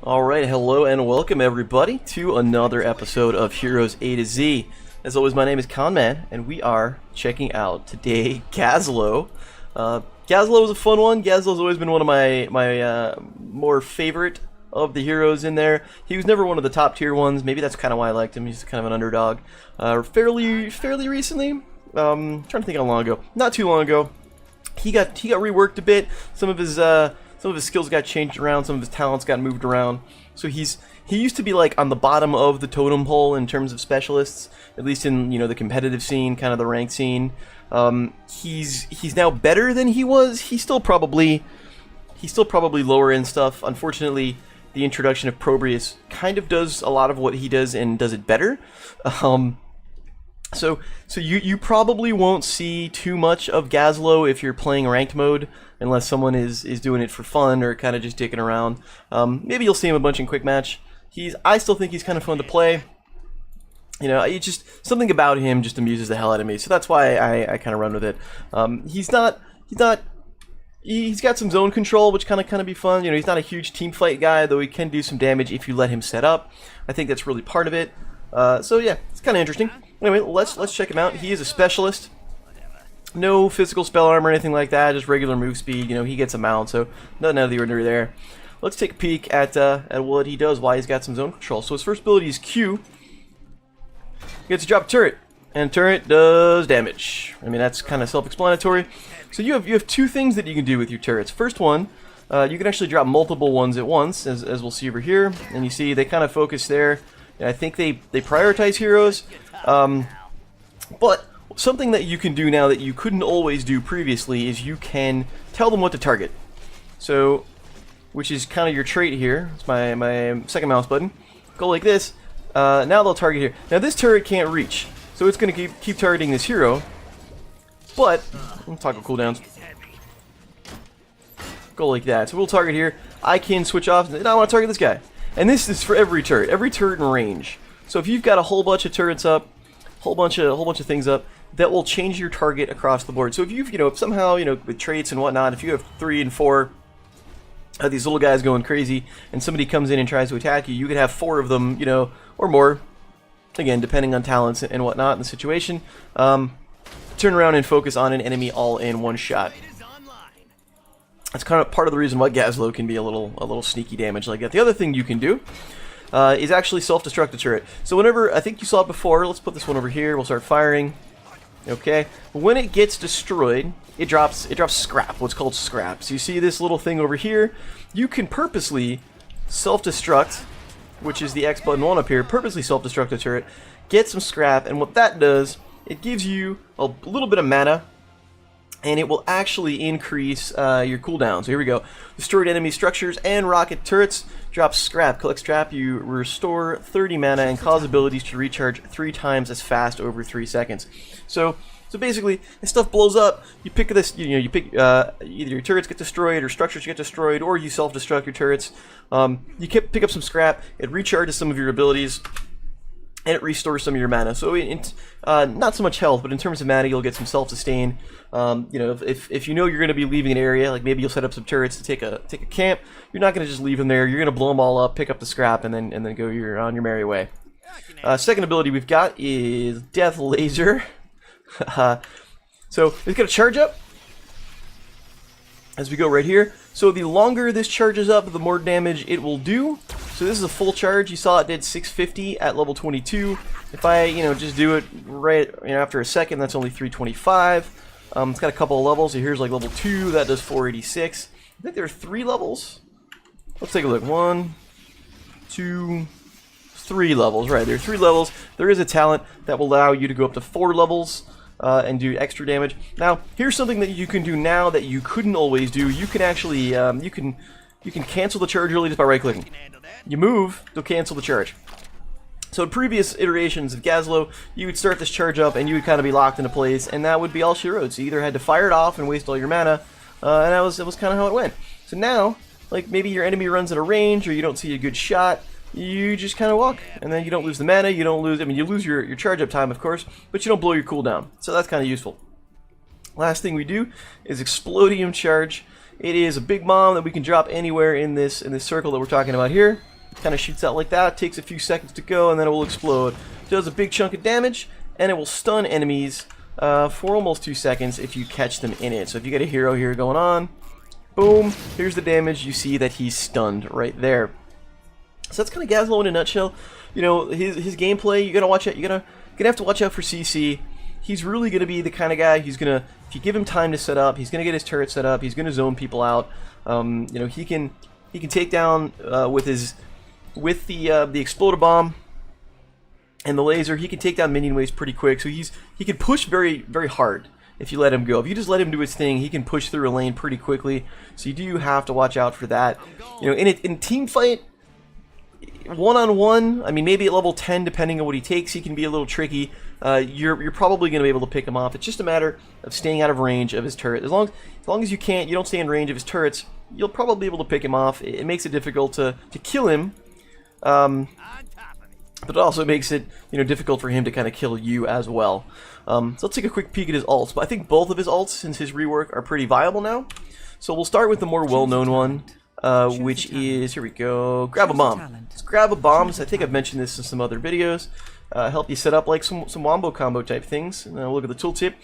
Alright, hello and welcome everybody to another episode of Heroes A to Z. As always, my name is Conman, and we are checking out today Gazlowe. Gazlowe is a fun one. Gazlowe's always been one of my more favorite of the heroes in there. He was never one of the top tier ones. Maybe that's kind of why I liked him. He's kind of an underdog. Fairly recently, trying to think how long ago. Not too long ago. He got reworked a bit. Some of his skills got changed around, some of his talents got moved around. So he used to be like on the bottom of the totem pole in terms of specialists, at least in the competitive scene, kind of the ranked scene. He's now better than he was. He's still probably lower in stuff. Unfortunately, the introduction of Probie kind of does a lot of what he does and does it better. So you probably won't see too much of Gazlowe if you're playing ranked mode, unless someone is doing it for fun or kind of just dicking around. Maybe you'll see him a bunch in Quickmatch. I still think he's kind of fun to play. It's just something about him just amuses the hell out of me. So that's why I kind of run with it. He's got some zone control, which kind of be fun. He's not a huge team fight guy, though he can do some damage if you let him set up. I think that's really part of it. So yeah, it's kind of interesting. Anyway, let's check him out. He is a specialist. No physical spell armor or anything like that, just regular move speed. He gets a mount, so nothing out of the ordinary there. Let's take a peek at what he does, why he's got some zone control. So his first ability is Q. He gets to drop a turret, and turret does damage. I mean, that's kind of self-explanatory. So you have two things that you can do with your turrets. First one, you can actually drop multiple ones at once, as we'll see over here. And you see they kind of focus there. I think they prioritize heroes. But something that you can do now that you couldn't always do previously is you can tell them what to target. So, which is kind of your trait here. It's my second mouse button. Go like this. Now they'll target here. Now this turret can't reach, so it's going to keep targeting this hero. But, let's toggle cooldowns. Go like that. So we'll target here. I can switch off. I want to target this guy. And this is for every turret in range. So if you've got a whole bunch of turrets up, whole bunch of things up, that will change your target across the board. So if you've, if somehow, with traits and whatnot, if you have 3 and 4 of these little guys going crazy, and somebody comes in and tries to attack you, you could have 4 of them, or more, again, depending on talents and whatnot in the situation, turn around and focus on an enemy all in one shot. That's kind of part of the reason why Gazlowe can be a little sneaky damage like that. The other thing you can do is actually self-destruct the turret. So whenever, I think you saw it before, let's put this one over here, we'll start firing. Okay, when it gets destroyed, it drops scrap, what's called scrap. So you see this little thing over here, you can purposely self-destruct, which is the X button one up here, purposely self-destruct the turret, get some scrap, and what that does, it gives you a little bit of mana, and it will actually increase your cooldown. So here we go. Destroyed enemy structures and rocket turrets. Drop scrap. Collect scrap. You restore 30 mana and cause abilities to recharge 3 times as fast over 3 seconds. So basically, this stuff blows up. You pick this. You pick either your turrets get destroyed or structures get destroyed, or you self-destruct your turrets. You pick up some scrap. It recharges some of your abilities, and it restores some of your mana. So not so much health, but in terms of mana, you'll get some self-sustain. If you're going to be leaving an area, like maybe you'll set up some turrets to take a camp, you're not going to just leave them there. You're going to blow them all up, pick up the scrap, and then go on your merry way. Second ability we've got is Death Laser. So it's going to charge up as we go right here. So the longer this charges up, the more damage it will do. So this is a full charge. You saw it did 650 at level 22. If I, just do it right after a second, that's only 325. It's got a couple of levels. So here's like level 2, that does 486. I think there are 3 levels. Let's take a look. 1, 2, 3 levels. Right, there are 3 levels. There is a talent that will allow you to go up to 4 levels and do extra damage. Now, here's something that you can do now that you couldn't always do. You can actually, you can cancel the charge early just by right-clicking. You move, they'll cancel the charge. So in previous iterations of Gazlowe, you would start this charge up and you would kind of be locked into place, and that would be all she wrote. So you either had to fire it off and waste all your mana, and that was kind of how it went. So now, like maybe your enemy runs at a range or you don't see a good shot, you just kind of walk, and then you don't lose the mana, you don't lose, you lose your charge up time, of course, but you don't blow your cooldown. So that's kind of useful. Last thing we do is Explodium Charge. It is a big bomb that we can drop anywhere in this circle that we're talking about here. kind of shoots out like that, takes a few seconds to go, and then it will explode. Does a big chunk of damage, and it will stun enemies for almost 2 seconds if you catch them in it. So if you get a hero here going on, boom, here's the damage. You see that he's stunned right there. So that's kind of Gazlowe in a nutshell. You know, his gameplay, you gotta watch out. You're gonna have to watch out for CC. He's really gonna be the kind of guy who's gonna, if you give him time to set up, he's gonna get his turret set up. He's gonna zone people out. You know, he can take down with the explode-a-bomb and the laser. He can take down minion waves pretty quick. So he can push very hard if you let him go. If you just let him do his thing, he can push through a lane pretty quickly. So you do have to watch out for that. You know, in a team fight, one-on-one, I mean, maybe at level 10, depending on what he takes, he can be a little tricky. You're probably going to be able to pick him off. It's just a matter of staying out of range of his turret. As long as you don't stay in range of his turrets, you'll probably be able to pick him off. It makes it difficult to kill him, but it also makes it, you know, difficult for him to kind of kill you as well. So let's take a quick peek at his ults. But I think both of his ults, since his rework, are pretty viable now. So we'll start with the more well-known one, which is, here we go, grav-o-bomb. It's grav-o-bombs. I think I've mentioned this in some other videos. Help you set up like some wombo combo type things. Now look at the tooltip.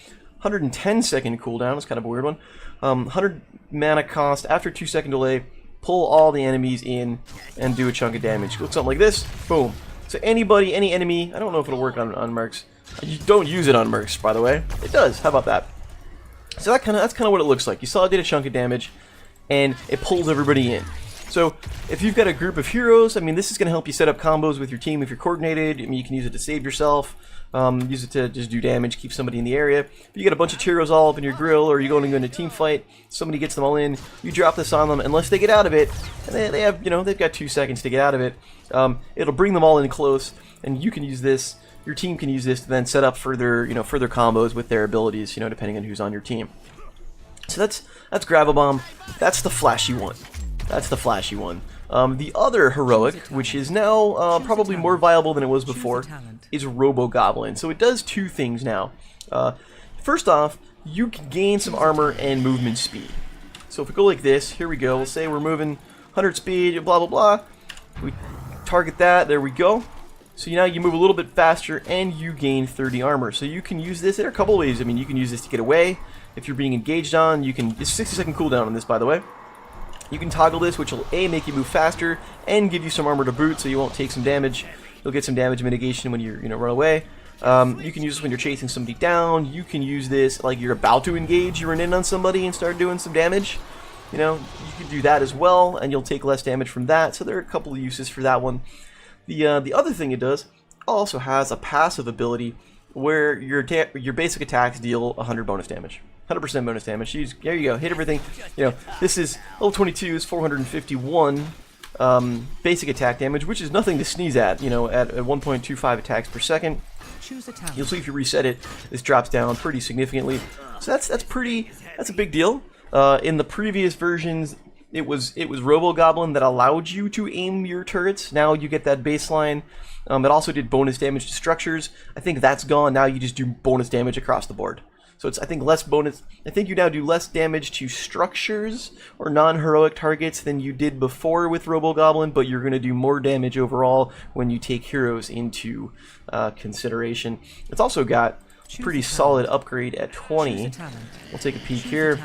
110-second cooldown. It's kind of a weird one. 100 mana cost. After 2-second delay, pull all the enemies in and do a chunk of damage. Look something like this. Boom. So any enemy. I don't know if it'll work on mercs. You don't use it on mercs, by the way. It does. How about that? So that's kind of what it looks like. You saw it did a chunk of damage, and it pulls everybody in. So if you've got a group of heroes, I mean, this is going to help you set up combos with your team if you're coordinated. I mean, you can use it to save yourself, use it to just do damage, keep somebody in the area. If you get a bunch of heroes all up in your grill, or you're going to go into a team fight, somebody gets them all in, you drop this on them, unless they get out of it, and they have, you know, they've got 2 seconds to get out of it. It'll bring them all in close, and you can use this. Your team can use this to then set up further combos with their abilities, you know, depending on who's on your team. So that's grav-o-bomb. That's the flashy one. That's the flashy one. The other heroic, which is now probably more viable than it was before, is Goblin. So it does 2 things now. First off, you can gain some armor and movement speed. So if we go like this, here we go. We'll say we're moving 100 speed, blah blah blah. We target that. There we go. So now you move a little bit faster and you gain 30 armor. So you can use this. There are a couple ways. I mean, you can use this to get away. If you're being engaged on, you can. It's 60-second cooldown on this, by the way. You can toggle this, which will A, make you move faster, and give you some armor to boot, so you won't take some damage. You'll get some damage mitigation when you run away. You can use this when you're chasing somebody down. You can use this like you're about to engage. You run in on somebody and start doing some damage. You know, you can do that as well, and you'll take less damage from that. So there are a couple of uses for that one. The other thing it does also has a passive ability where your basic attacks deal 100 bonus damage. 100% bonus damage. There you go. Hit everything. You know, this is level 22 is 451 basic attack damage, which is nothing to sneeze at. You know, at 1.25 attacks per second. You'll see if you reset it, this drops down pretty significantly. So that's a big deal. In the previous versions, it was Goblin that allowed you to aim your turrets. Now you get that baseline. It also did bonus damage to structures. I think that's gone. Now you just do bonus damage across the board. So it's, I think, less bonus. I think you now do less damage to structures or non-heroic targets than you did before with Goblin, but you're going to do more damage overall when you take heroes into consideration. It's also got a pretty solid upgrade at 20. We'll take a peek here.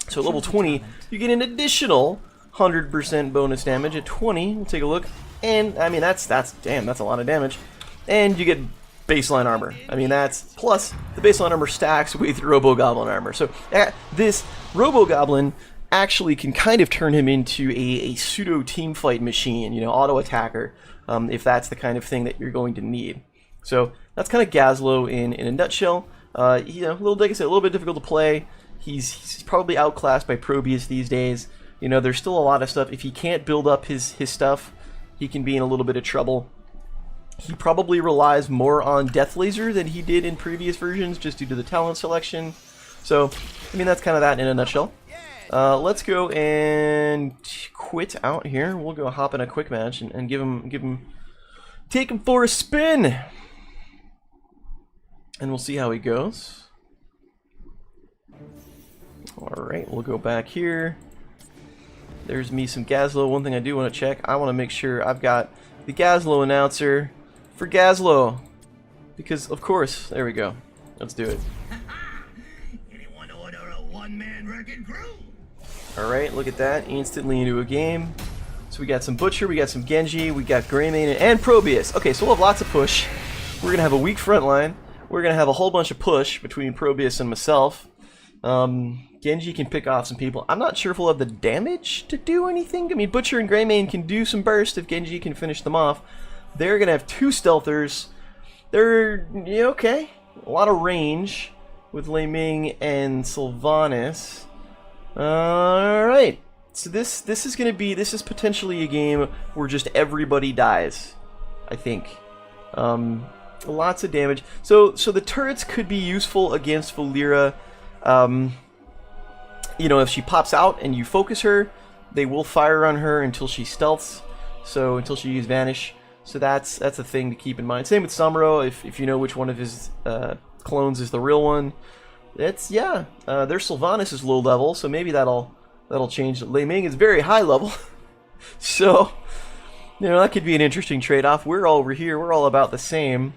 So at level 20, you get an additional 100% bonus damage at 20. We'll take a look. And, I mean, that's a lot of damage. And you get baseline armor. I mean, that's plus the baseline armor stacks with Goblin armor. So this Goblin actually can kind of turn him into a pseudo team fight machine, you know, auto attacker, if that's the kind of thing that you're going to need. So that's kind of Gazlowe in a nutshell. You know, like I said, a little bit difficult to play. He's probably outclassed by Probius these days. You know, there's still a lot of stuff. If he can't build up his stuff, he can be in a little bit of trouble. He probably relies more on Death Laser than he did in previous versions, just due to the talent selection. So, I mean, that's kind of that in a nutshell. Let's go and quit out here. We'll go hop in a quick match and take him for a spin, and we'll see how he goes. All right, we'll go back here. There's me some Gazlowe. One thing I do want to check, I want to make sure I've got the Gazlowe announcer for Gazlowe. Because, of course, there we go. Let's do it. Anyone order a one-man wrecking crew? Alright, look at that. Instantly into a game. So we got some Butcher, we got some Genji, we got Greymane, and Probius. Okay, so we'll have lots of push. We're going to have a weak front line. We're going to have a whole bunch of push between Probius and myself. Genji can pick off some people. I'm not sure if we'll have the damage to do anything. I mean, Butcher and Greymane can do some burst if Genji can finish them off. They're going to have 2 stealthers. They're, yeah, okay. A lot of range with Lei Ming and Sylvanas. Alright. So this is potentially a game where just everybody dies, I think. Lots of damage. So the turrets could be useful against Valeera. You know, if she pops out and you focus her, they will fire on her until she stealths. So until she uses Vanish. So that's a thing to keep in mind. Same with Samuro, if you know which one of his clones is the real one. It's, yeah, their Sylvanas is low level, so maybe that'll change. Lei Ming is very high level. So, you know, that could be an interesting trade-off. We're all over here, we're all about the same.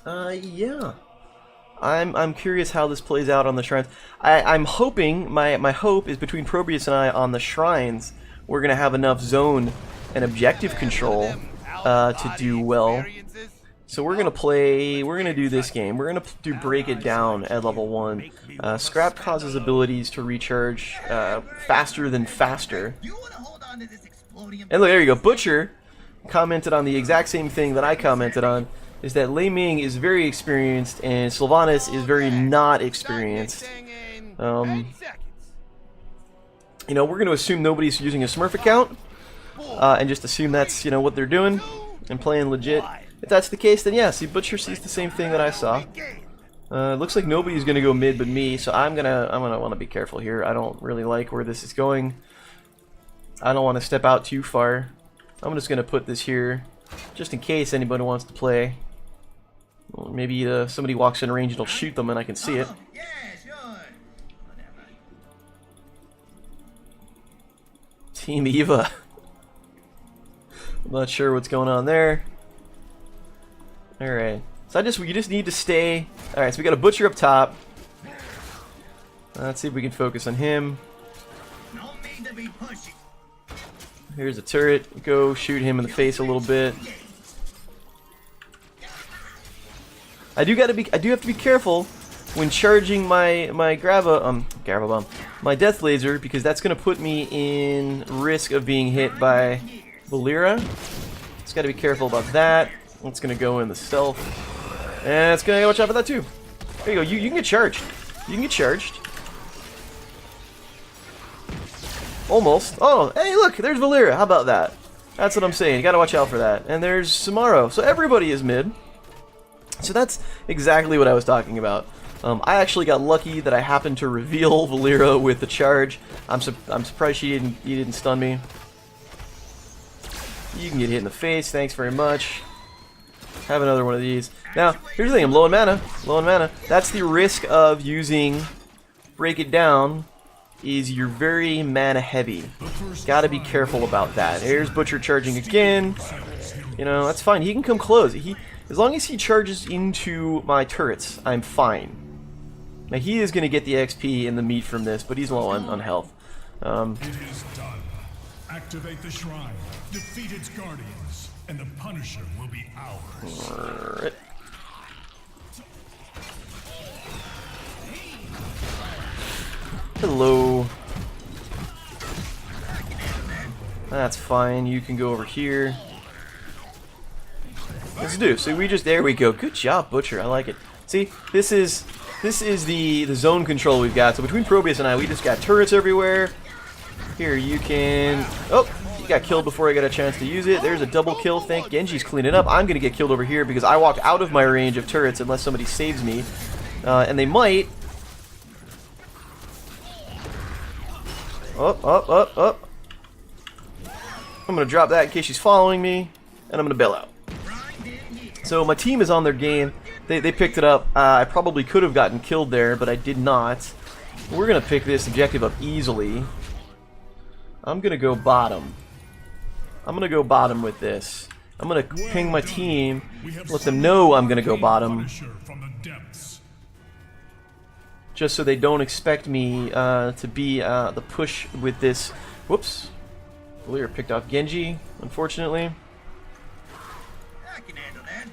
Yeah. I'm curious how this plays out on the shrines. I'm hoping, my hope is between Probius and I on the shrines, we're going to have enough zone and objective control to do well. So we're going to do this game. We're going to do Break It Down at level 1. Scrap causes abilities to recharge faster than faster. And look, there you go. Butcher commented on the exact same thing that I commented on, is that Lei Ming is very experienced and Sylvanas is very not experienced. You know, we're going to assume nobody's using a Smurf account, and just assume that's, you know, what they're doing and playing legit. If that's the case, then yeah, see, Butcher sees the same thing that I saw. Looks like nobody's going to go mid but me, so I'm gonna want to be careful here. I don't really like where this is going. I don't want to step out too far. I'm just going to put this here, just in case anybody wants to play. Well, maybe somebody walks in range and it'll shoot them and I can see it. Yeah, sure. Team Eva. I'm not sure what's going on there. Alright. So you just need to stay. Alright, so we got a Butcher up top. Let's see if we can focus on him. No need to be pushy. Here's a turret. Go shoot him in the face a little bit. I do have to be careful when charging my grav-o-bomb, my death laser, because that's gonna put me in risk of being hit by Valeera. Just gotta be careful about that. It's gonna go in the stealth. And it's gonna watch out for that too. There you go, you can get charged. You can get charged. Almost. Oh, hey look, there's Valeera. How about that? That's what I'm saying. You gotta watch out for that. And there's Samuro. So everybody is mid. So that's exactly what I was talking about. I actually got lucky that I happened to reveal Valeera with the charge. I'm surprised he didn't stun me. You can get hit in the face. Thanks very much. Have another one of these. Now, here's the thing. I'm low on mana. Low on mana. That's the risk of using Break It Down. Is you're very mana heavy. Gotta be careful about that. Here's Butcher charging again. You know, that's fine. He can come close. As long as he charges into my turrets, I'm fine. Now he is gonna get the XP and the meat from this, but he's low on health. It is done. Activate the shrine. Defeat its guardians, and the Punisher will be ours. Alright. Hello. That's fine. You can go over here. Let's do. So there we go. Good job, Butcher. I like it. See, this is the zone control we've got. So between Probius and I, we just got turrets everywhere. Here, you can. Oh, you got killed before I got a chance to use it. There's a double kill. Thank Genji's cleaning up. I'm gonna get killed over here because I walked out of my range of turrets unless somebody saves me, and they might. Up. I'm gonna drop that in case she's following me, and I'm gonna bail out. So my team is on their game. They picked it up. I probably could have gotten killed there, but I did not. We're gonna pick this objective up easily. I'm gonna go bottom. I'm gonna go bottom with this. I'm gonna ping my team, let them know I'm gonna go bottom, just so they don't expect me to be the push with this. Whoops. Valeera picked off Genji, unfortunately. I can handle that.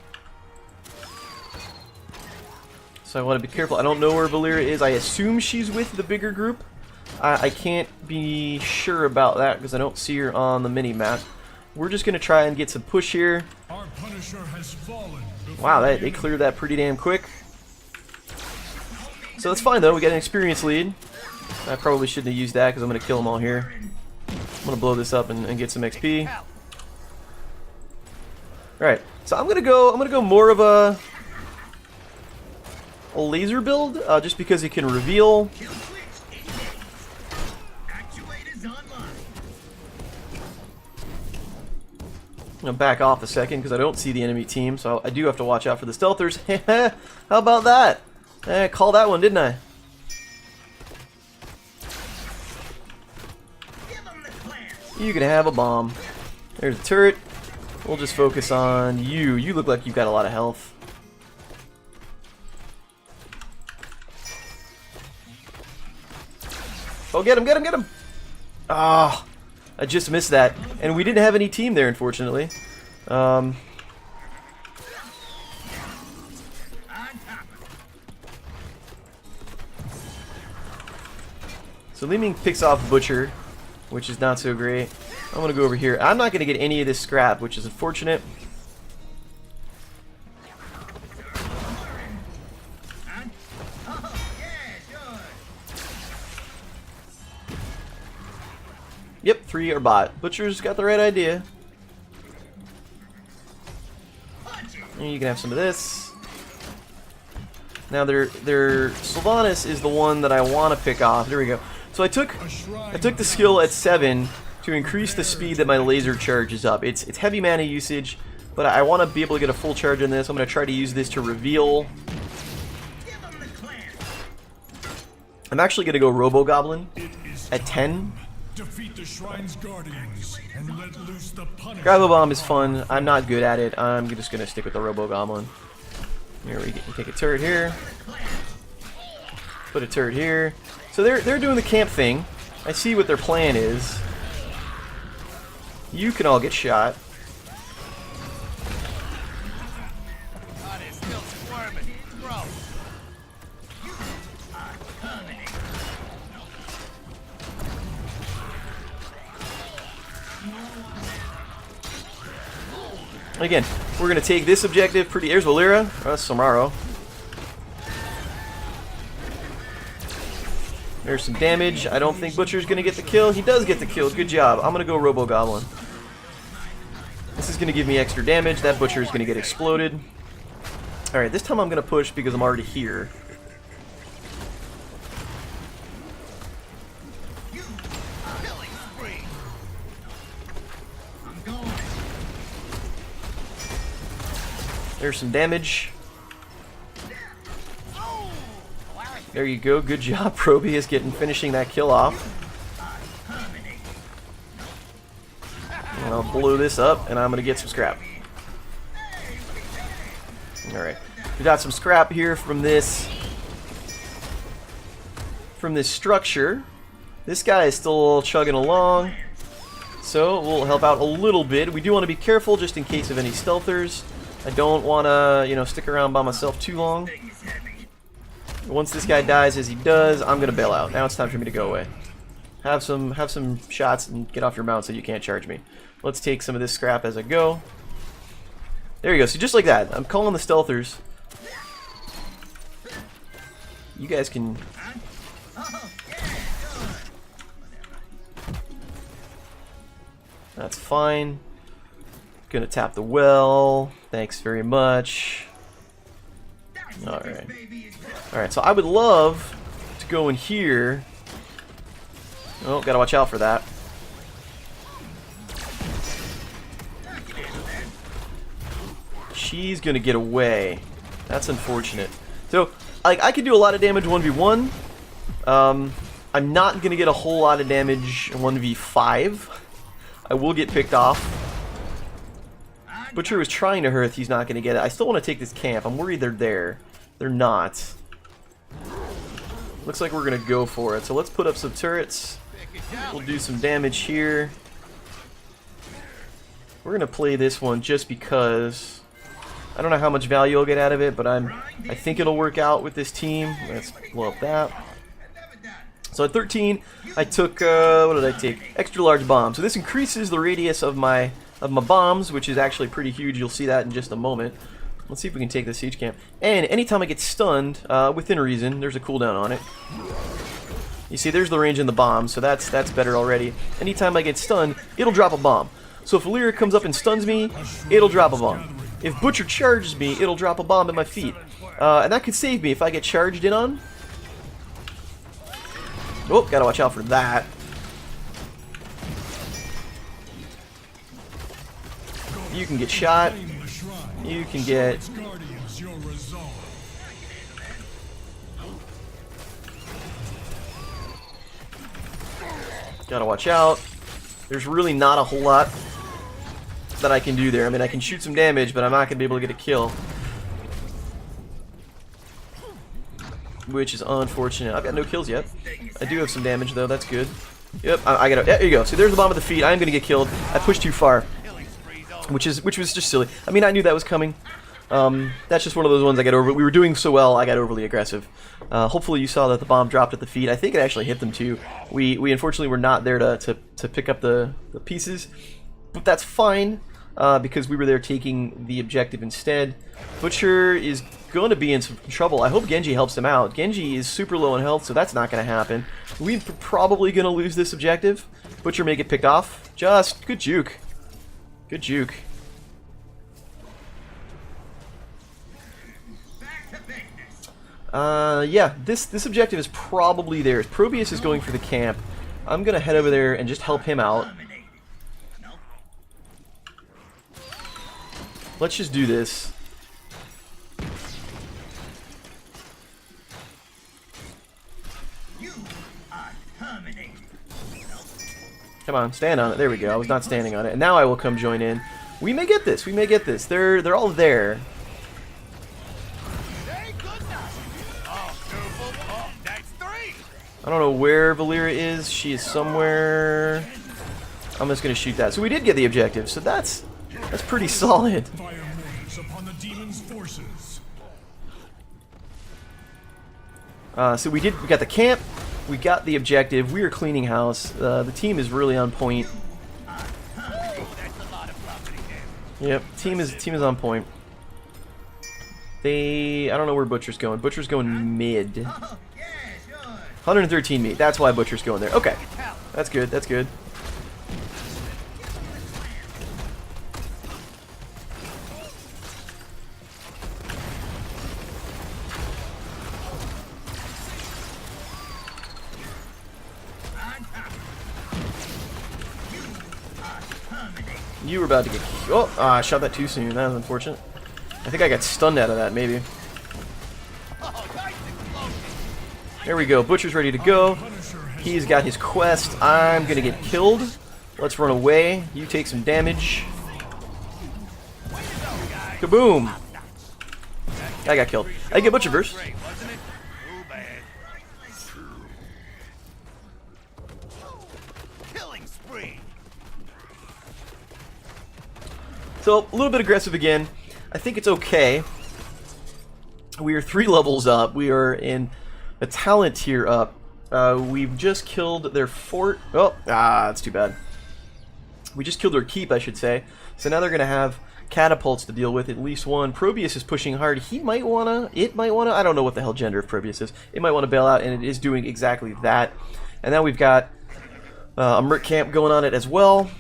So I want to be careful. I don't know where Valeera is. I assume she's with the bigger group. I can't be sure about that because I don't see her on the mini-map. We're just going to try and get some push here. Our Punisher has fallen. Wow, they cleared that pretty damn quick. So that's fine though, we got an experience lead. I probably shouldn't have used that because I'm going to kill them all here. I'm going to blow this up and get some XP. Alright, so I'm going to go more of a laser build, just because it can reveal. Kill switch engaged. Actuators online. I'm going to back off a second because I don't see the enemy team, so I do have to watch out for the stealthers. How about that? Call that one, didn't I? Give 'em the plan. You can have a bomb. There's a turret. We'll just focus on you. You look like you've got a lot of health. Oh, get him, get him, get him! Ah, I just missed that. And we didn't have any team there, unfortunately. On top of it. So Li Ming picks off Butcher, which is not so great. I'm going to go over here. I'm not going to get any of this scrap, which is unfortunate. Huh? Oh, yeah, sure. Yep, 3 are bot. Butcher's got the right idea. Punch it. And you can have some of this. Now their Sylvanas is the one that I want to pick off. There we go. So I took the skill at 7 to increase the speed that my laser charges up. It's heavy mana usage, but I want to be able to get a full charge on this. I'm going to try to use this to reveal. Give 'em the plan. I'm actually going to go Robo-Goblin at 10. Defeat the Shrine's Guardians and let loose the Punisher. Grav-o-bomb is fun. I'm not good at it. I'm just going to stick with the Robo-Goblin. Here we take a turret here. Put a turret here. So they're doing the camp thing. I see what their plan is. You can all get shot. God is still squirming. Gross. You are coming. Again, we're going to take this objective pretty... There's Valeera. Oh, that's Samaro. There's some damage. I don't think Butcher's going to get the kill. He does get the kill. Good job. I'm going to go Robo-Goblin. This is going to give me extra damage. That Butcher is going to get exploded. Alright, this time I'm going to push because I'm already here. You are killing spree. I'm going. There's some damage. There you go. Good job, Probie, is finishing that kill off. And I'll blow this up, and I'm going to get some scrap. Alright. We got some scrap here from this structure. This guy is still chugging along, so we'll help out a little bit. We do want to be careful just in case of any stealthers. I don't want to, stick around by myself too long. Once this guy dies, as he does, I'm gonna bail out. Now it's time for me to go away. Have some shots and get off your mount so you can't charge me. Let's take some of this scrap as I go. There you go. So just like that, I'm calling the stealthers. You guys can. That's fine. Gonna tap the well. Thanks very much. Alright. Alright, so I would love to go in here. Oh, gotta watch out for that. She's gonna get away. That's unfortunate. So, I could do a lot of damage 1v1. I'm not going to get a whole lot of damage 1v5. I will get picked off. Butcher was trying to Hearth, he's not going to get it. I still want to take this camp. I'm worried they're there. They're not. Looks like we're going to go for it. So let's put up some turrets. We'll do some damage here. We're going to play this one just because I don't know how much value I'll get out of it, but I think it'll work out with this team. Let's blow up that. So at 13, I took, what did I take? Extra large bomb. So this increases the radius of my bombs, which is actually pretty huge. You'll see that in just a moment. Let's see if we can take the siege camp. And anytime I get stunned, within reason, there's a cooldown on it. You see, there's the range in the bomb, so that's better already. Anytime I get stunned, it'll drop a bomb. So if Valyria comes up and stuns me, it'll drop a bomb. If Butcher charges me, it'll drop a bomb at my feet. And that could save me if I get charged in on. Oh, gotta watch out for that. You can get shot. You can get... Gotta watch out. There's really not a whole lot that I can do there. I mean, I can shoot some damage, but I'm not gonna be able to get a kill. Which is unfortunate. I've got no kills yet. I do have some damage though, that's good. Yep, I got it. Yeah, there you go. See, there's the bomb at the feet. I'm gonna get killed. I pushed too far. Which was just silly. I mean, I knew that was coming. That's just one of those ones I got over. We were doing so well, I got overly aggressive. Hopefully you saw that the bomb dropped at the feet. I think it actually hit them too. We unfortunately were not there to pick up the pieces. But that's fine, because we were there taking the objective instead. Butcher is going to be in some trouble. I hope Genji helps him out. Genji is super low in health, so that's not going to happen. We're probably going to lose this objective. Butcher may get picked off. Just good juke. Good juke. Yeah, this objective is probably theirs. Probius is going for the camp. I'm gonna head over there and just help him out. Let's just do this. Come on, stand on it. There we go. I was not standing on it. And now I will come join in. We may get this. We may get this. They're all there. I don't know where Valyria is. She is somewhere. I'm just gonna shoot that. So we did get the objective. So that's pretty solid. So we got the camp. We got the objective. We are cleaning house. The team is really on point. Yep, team is on point. I don't know where Butcher's going. Butcher's going mid. 113 meat. That's why Butcher's going there. Okay, that's good. That's good. You were about to get... Oh, I shot that too soon. That was unfortunate. I think I got stunned out of that, maybe. There we go. Butcher's ready to go. He's got his quest. I'm going to get killed. Let's run away. You take some damage. Kaboom! I got killed. I get Butcher first. So, a little bit aggressive again. I think it's okay. We are 3 levels up. We are in a talent tier up. We've just killed their fort. Oh, that's too bad. We just killed their keep, I should say. So now they're going to have catapults to deal with, at least one. Probius is pushing hard. He might wanna, it might wanna, I don't know what the hell gender of Probius is. It might want to bail out, and it is doing exactly that. And now we've got a Merc camp going on it as well,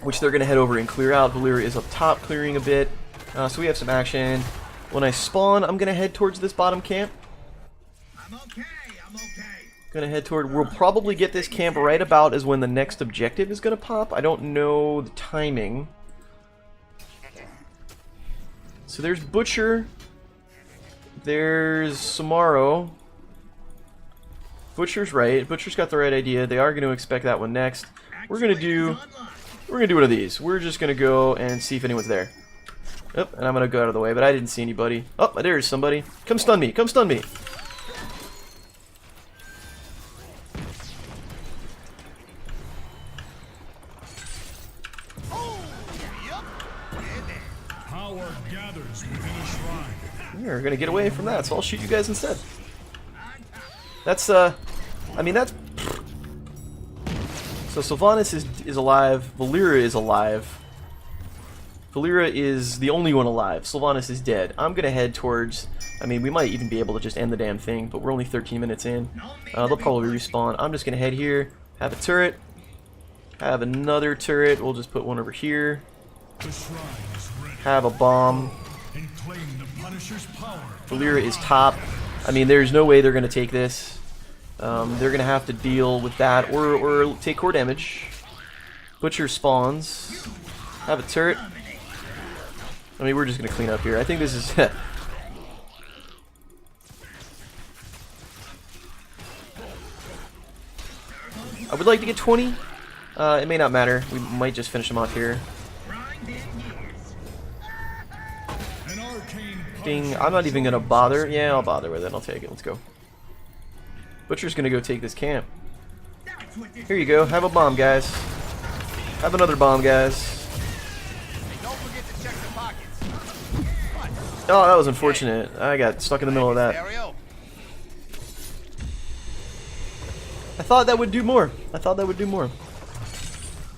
which they're going to head over and clear out. Valyria is up top clearing a bit. So we have some action. When I spawn, I'm going to head towards this bottom camp. I'm okay. Going to head toward... We'll probably get this camp right about as when the next objective is going to pop. I don't know the timing. So there's Butcher. There's Samaro. Butcher's right. Butcher's got the right idea. They are going to expect that one next. We're gonna do one of these. We're just gonna go and see if anyone's there. Oh, and I'm gonna go out of the way, but I didn't see anybody. Oh, there's somebody. Come stun me. Come stun me. Power gathers within a shrine. You're gonna get away from that, so I'll shoot you guys instead. That's I mean that's. So Sylvanas is alive. Valeera is alive. Valeera is the only one alive. Sylvanas is dead. I'm gonna head towards. I mean, we might even be able to just end the damn thing, but we're only 13 minutes in. They'll probably respawn. I'm just gonna head here. Have a turret. Have another turret. We'll just put one over here. Have a bomb. Valeera is top. I mean, there's no way they're gonna take this. They're gonna have to deal with that or take core damage. Butcher spawns. Have a turret. I mean, we're just gonna clean up here. I think this is. I would like to get 20. It may not matter. We might just finish them off here. Ding. I'm not even gonna bother. Yeah, I'll bother with it. I'll take it. Let's go. Butcher's gonna go take this camp. Here you go. Have a bomb, guys. Have another bomb, guys. Oh, that was unfortunate. I got stuck in the middle of that. I thought that would do more. I thought that would do more.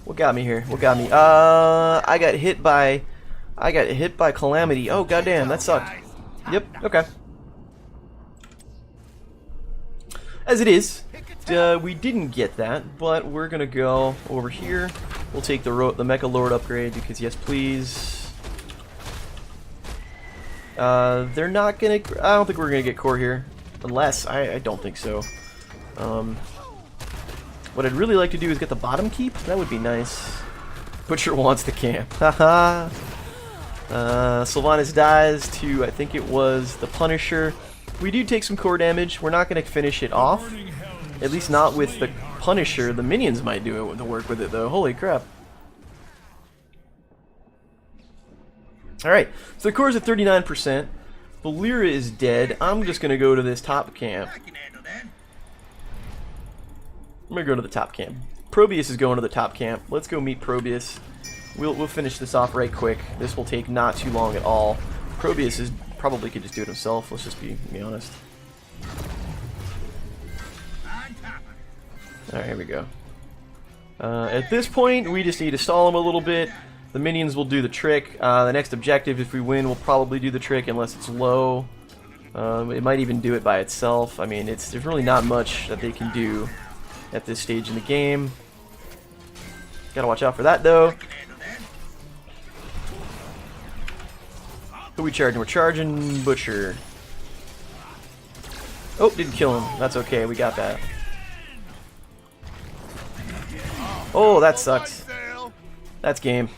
What got me here? What got me? I got hit by Calamity. Oh, goddamn, that sucked. Yep. Okay. As it is, we didn't get that, but we're gonna go over here. We'll take the Mecha Lord upgrade because yes, please. They're not gonna. I don't think we're gonna get core here, unless I don't think so. What I'd really like to do is get the bottom keep. That would be nice. Butcher wants the camp. Haha. Sylvanas dies to, I think it was the Punisher. We do take some core damage. We're not going to finish it off. At least not with the Punisher. The minions might do the work with it, though. Holy crap. Alright, so the core's at 39%. Valeera is dead. I'm just going to go to this top camp. I'm going to go to the top camp. Probius is going to the top camp. Let's go meet Probius. We'll finish this off right quick. This will take not too long at all. Probius is probably could just do it himself. Let's just be honest. Alright, here we go. At this point, we just need to stall him a little bit. The minions will do the trick. The next objective, if we win, will probably do the trick unless it's low. It might even do it by itself. I mean, there's really not much that they can do at this stage in the game. Gotta watch out for that, though. Who are we charging? We're charging Butcher. Oh, didn't kill him. That's okay. We got that. Oh, that sucks. That's game.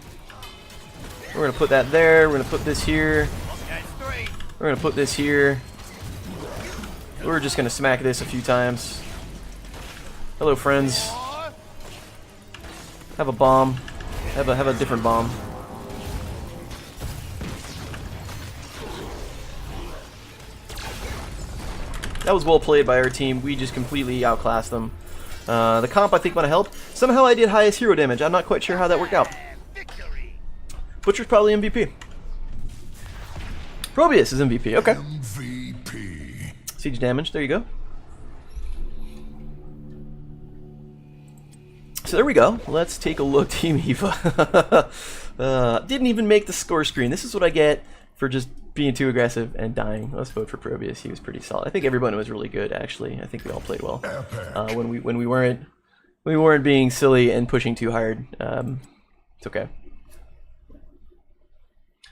We're gonna put that there. We're gonna put this here. We're gonna put this here. We're just gonna smack this a few times. Hello, friends. Have a bomb. Have a different bomb. That was well played by our team. We just completely outclassed them. The comp, I think, might have helped. Somehow I did highest hero damage. I'm not quite sure how that worked out. Butcher's probably MVP. Probius is MVP. Okay. MVP. Siege damage. There you go. So there we go. Let's take a look. Team Eva. Didn't even make the score screen. This is what I get for just being too aggressive and dying. Let's vote for Probius. He was pretty solid. I think everyone was really good, actually. I think we all played well. When we weren't being silly and pushing too hard. It's okay.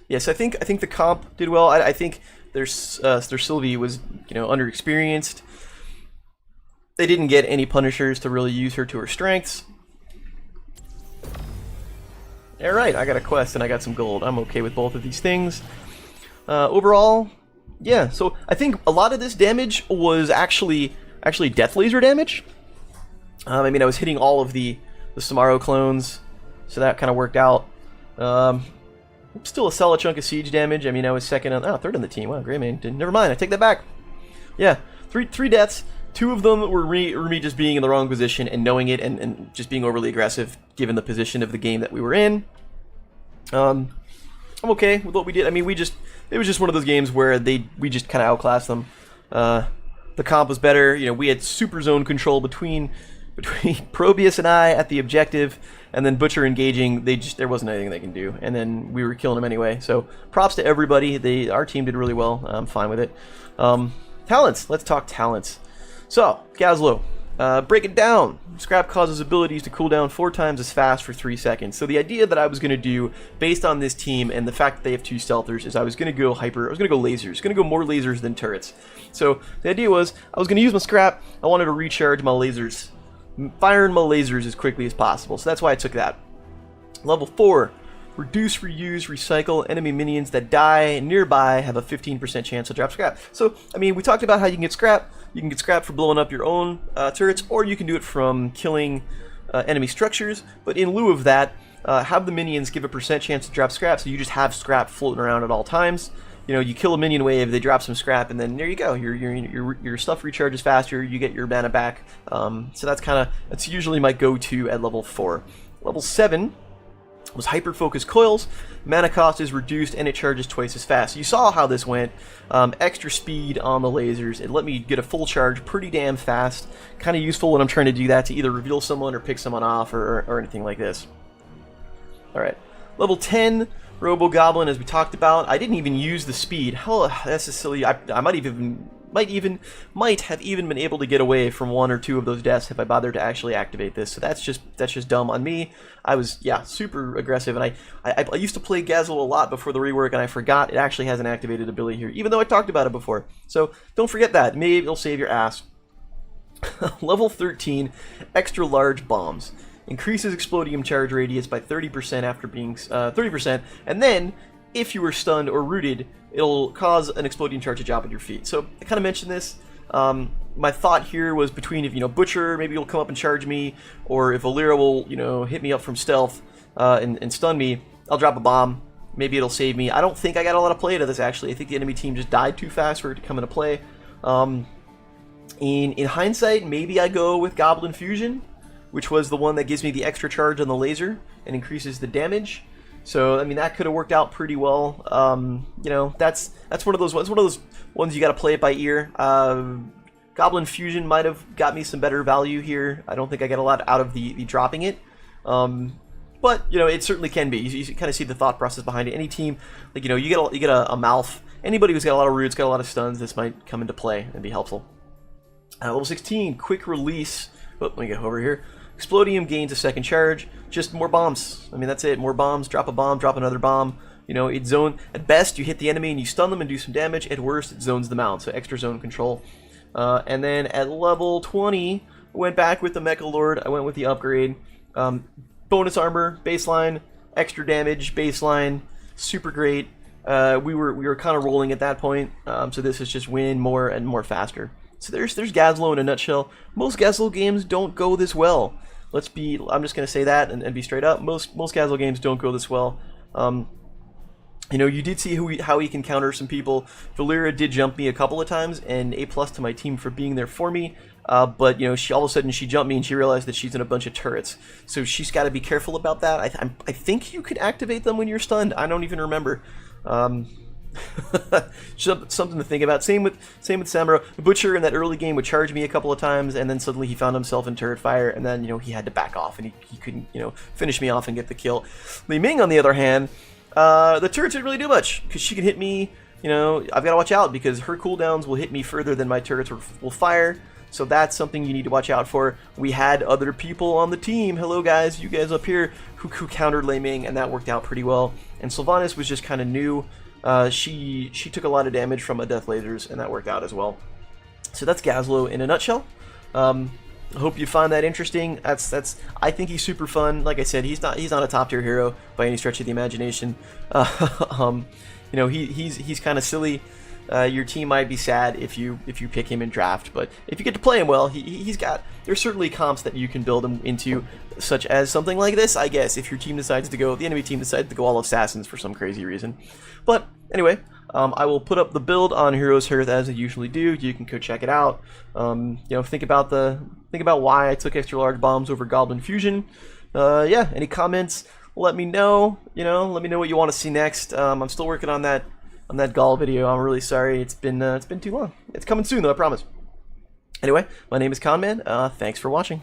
Yes, I think the comp did well. I think their Sylvie was underexperienced. They didn't get any Punishers to really use her to her strengths. Alright, I got a quest and I got some gold. I'm okay with both of these things. Overall, yeah, so I think a lot of this damage was actually actually death laser damage. I mean, I was hitting all of the Samaro clones, so that kind of worked out. Still a solid chunk of siege damage. I mean, I was third on the team. Wow, great, man. Never mind, I take that back. Yeah, three deaths. 2 of them were me just being in the wrong position and knowing it, and just being overly aggressive given the position of the game that we were in. I'm okay with what we did. I mean, it was just one of those games where we just kind of outclassed them. The comp was better. You know, we had super zone control between Probius and I at the objective, and then Butcher engaging. There wasn't anything they can do, and then we were killing them anyway. So props to everybody. Our team did really well. I'm fine with it. Talents. Let's talk talents. So Gazlowe, break it down. Scrap causes abilities to cool down 4 times as fast for 3 seconds. So the idea that I was going to do, based on this team and the fact that they have 2 stealthers, is I was going to go lasers. Going to go more lasers than turrets. So the idea was I was going to use my scrap. I wanted to recharge my lasers, firing my lasers as quickly as possible. So that's why I took that. Level 4. Reduce, reuse, recycle. Enemy minions that die nearby have a 15% chance to drop scrap. So, I mean, we talked about how you can get scrap. You can get scrap for blowing up your own turrets, or you can do it from killing enemy structures. But in lieu of that, have the minions give a % chance to drop scrap, so you just have scrap floating around at all times. You know, you kill a minion wave, they drop some scrap, and then there you go. Your stuff recharges faster. You get your mana back. So that's usually my go-to at level 4. Level 7 was hyper focus coils. Mana cost is reduced and it charges twice as fast. So you saw how this went. Extra speed on the lasers. It let me get a full charge pretty damn fast. Kind of useful when I'm trying to do that, to either reveal someone or pick someone off or anything like this. Alright. Level 10, Robo-Goblin, as we talked about. I didn't even use the speed. Oh, that's just silly. I might have even been able to get away from 1 or 2 of those deaths if I bothered to actually activate this. So that's just dumb on me. I was super aggressive, and I used to play Gazlowe a lot before the rework, and I forgot it actually has an activated ability here, even though I talked about it before. So don't forget that. Maybe it'll save your ass. Level 13, extra large bombs. Increases explodium charge radius by 30% after being 30%, and then if you were stunned or rooted, it'll cause an exploding charge to drop at your feet. So I kind of mentioned this. My thought here was between if Butcher maybe will come up and charge me, or if Valera will hit me up from stealth and stun me, I'll drop a bomb. Maybe it'll save me. I don't think I got a lot of play to this actually. I think the enemy team just died too fast for it to come into play. In hindsight, maybe I go with Goblin Fusion, which was the one that gives me the extra charge on the laser and increases the damage. So I mean that could have worked out pretty well. That's one of those ones you got to play it by ear. Goblin Fusion might have got me some better value here. I don't think I got a lot out of the dropping it. But it certainly can be. You kind of see the thought process behind it. Any team, like you get a Malf. Anybody who's got a lot of roots, got a lot of stuns, this might come into play and be helpful. Level 16, quick release. Oh, let me get over here. Explodium gains a second charge. Just more bombs. I mean, that's it. More bombs. Drop a bomb. Drop another bomb. It zone. At best, you hit the enemy and you stun them and do some damage. At worst, it zones them out. So extra zone control. And then at level 20, I went back with the Mecha Lord. I went with the upgrade. Bonus armor, baseline, extra damage, baseline, super great. We were kind of rolling at that point. So this is just win more and more faster. So there's Gazlowe in a nutshell. Most Gazlowe games don't go this well. I'm just gonna say that and be straight up. Most Gazlowe games don't go this well. You did see how he can counter some people. Valera did jump me a couple of times, and A+ to my team for being there for me. But she all of a sudden she jumped me and she realized that she's in a bunch of turrets. So she's got to be careful about that. I think you could activate them when you're stunned. I don't even remember. Something to think about. Same with Samuro. Butcher in that early game would charge me a couple of times, and then suddenly he found himself in turret fire, and then he had to back off, and he couldn't finish me off and get the kill. Li Ming on the other hand, the turrets didn't really do much because she can hit me. I've got to watch out because her cooldowns will hit me further than my turrets will fire. So that's something you need to watch out for. We had other people on the team. Hello guys, you guys up here who countered Li Ming, and that worked out pretty well. And Sylvanas was just kind of new. She took a lot of damage from death lasers, and that worked out as well. So that's Gazlowe in a nutshell. I hope you find that interesting. I think he's super fun. Like I said, he's not a top tier hero by any stretch of the imagination. He's kind of silly. your team might be sad if you pick him in draft, but if you get to play him well, there's certainly comps that you can build him into, such as something like this, I guess, if your team decides to go, the enemy team decides to go all assassins for some crazy reason. But anyway, I will put up the build on Heroes Hearth as I usually do. You can go check it out. You know, think about why I took extra large bombs over Goblin Fusion. Yeah, any comments? Let me know. You know, let me know what you want to see next. I'm still working on that Gaul video. I'm really sorry. It's been too long. It's coming soon though, I promise. Anyway, my name is Conman. Thanks for watching.